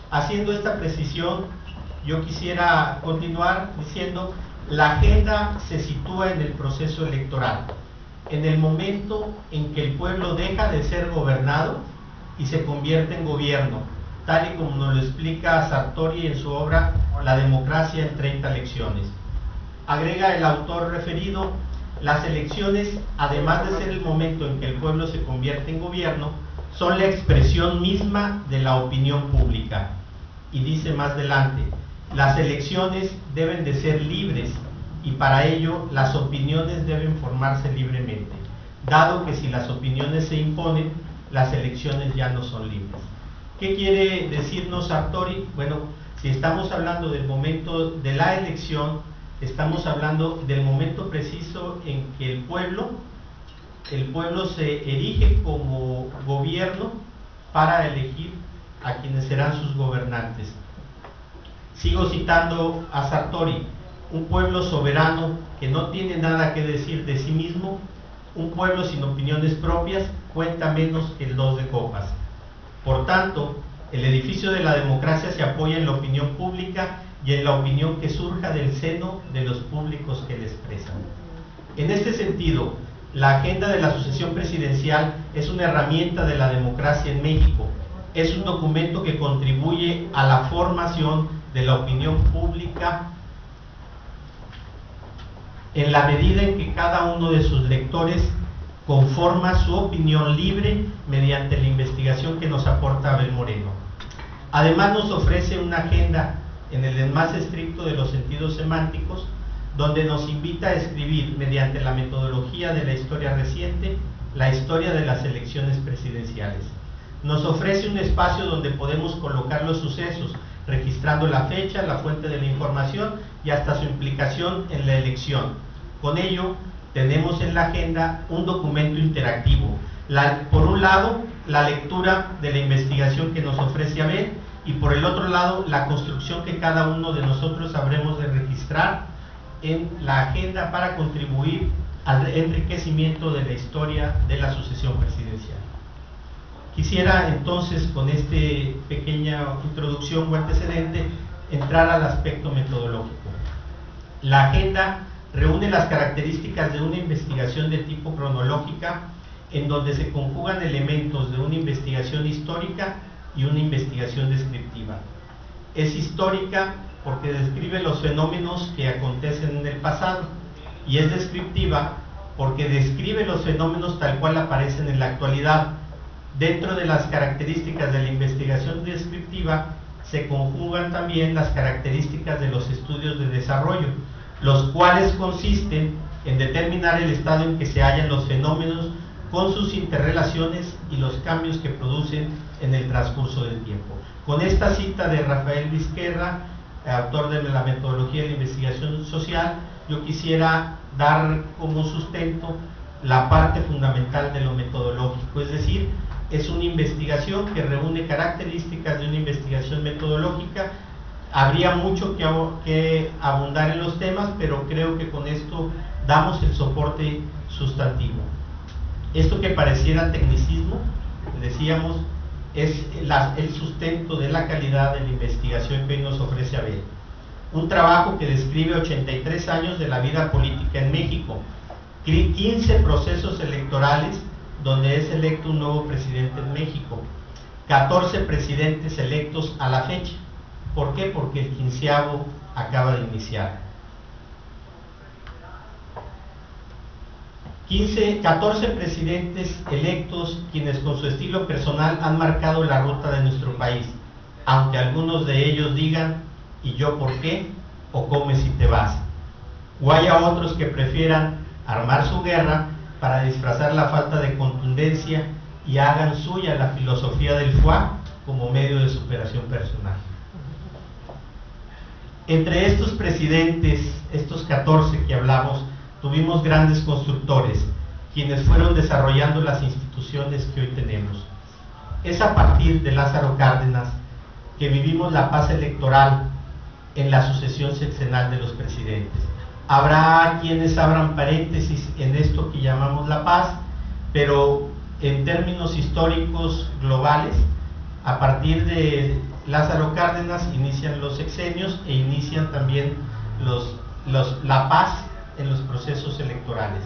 Haciendo esta precisión, yo quisiera continuar diciendo, la agenda se sitúa en el proceso electoral, en el momento en que el pueblo deja de ser gobernado y se convierte en gobierno, tal y como nos lo explica Sartori en su obra La democracia en 30 lecciones. Agrega el autor referido, las elecciones, además de ser el momento en que el pueblo se convierte en gobierno, son la expresión misma de la opinión pública. Y dice más adelante, las elecciones deben de ser libres y para ello las opiniones deben formarse libremente, dado que si las opiniones se imponen, las elecciones ya no son libres. ¿Qué quiere decirnos Sartori? Bueno, si estamos hablando del momento de la elección, estamos hablando del momento preciso en que el pueblo se erige como gobierno para elegir a quienes serán sus gobernantes. Sigo citando a Sartori, un pueblo soberano que no tiene nada que decir de sí mismo, un pueblo sin opiniones propias, cuenta menos que el 2 de copas. Por tanto, el edificio de la democracia se apoya en la opinión pública y en la opinión que surja del seno de los públicos que la expresan. En este sentido, la agenda de la sucesión presidencial es una herramienta de la democracia en México. Es un documento que contribuye a la formación de la opinión pública en la medida en que cada uno de sus lectores conforma su opinión libre mediante la investigación que nos aporta Abel Moreno. Además nos ofrece una agenda en el más estricto de los sentidos semánticos, donde nos invita a escribir mediante la metodología de la historia reciente, la historia de las elecciones presidenciales. Nos ofrece un espacio donde podemos colocar los sucesos, registrando la fecha, la fuente de la información y hasta su implicación en la elección. Con ello, tenemos en la agenda un documento interactivo. Por un lado, la lectura de la investigación que nos ofrece Abel y por el otro lado, la construcción que cada uno de nosotros habremos de registrar en la agenda para contribuir al enriquecimiento de la historia de la sucesión presidencial. Quisiera entonces, con esta pequeña introducción o antecedente, entrar al aspecto metodológico. La agenda reúne las características de una investigación de tipo cronológica, en donde se conjugan elementos de una investigación histórica y una investigación descriptiva. Es histórica porque describe los fenómenos que acontecen en el pasado, y es descriptiva porque describe los fenómenos tal cual aparecen en la actualidad. Dentro de las características de la investigación descriptiva se conjugan también las características de los estudios de desarrollo, los cuales consisten en determinar el estado en que se hallan los fenómenos con sus interrelaciones y los cambios que producen en el transcurso del tiempo. Con esta cita de Rafael Vizquerra, autor de la metodología de la investigación social, yo quisiera dar como sustento la parte fundamental de lo metodológico, es decir, es una investigación que reúne características de una investigación metodológica. Habría mucho que abundar en los temas, pero creo que con esto damos el soporte sustantivo. Esto que pareciera tecnicismo, decíamos, es el sustento de la calidad de la investigación que hoy nos ofrece Abel. Un trabajo que describe 83 años de la vida política en México, 15 procesos electorales donde es electo un nuevo presidente en México, 14 presidentes electos a la fecha. ¿Por qué? Porque el 15º acaba de iniciar. 14 presidentes electos, quienes con su estilo personal han marcado la ruta de nuestro país, aunque algunos de ellos digan, ¿y yo por qué? O come si te vas. O haya otros que prefieran armar su guerra para disfrazar la falta de contundencia y hagan suya la filosofía del FUA como medio de superación personal. Entre estos presidentes, estos 14 que hablamos, tuvimos grandes constructores, quienes fueron desarrollando las instituciones que hoy tenemos. Es a partir de Lázaro Cárdenas que vivimos la paz electoral en la sucesión sexenal de los presidentes. Habrá quienes abran paréntesis en esto que llamamos la paz, pero en términos históricos globales, a partir de Lázaro Cárdenas inician los sexenios e inician también la paz en los procesos electorales.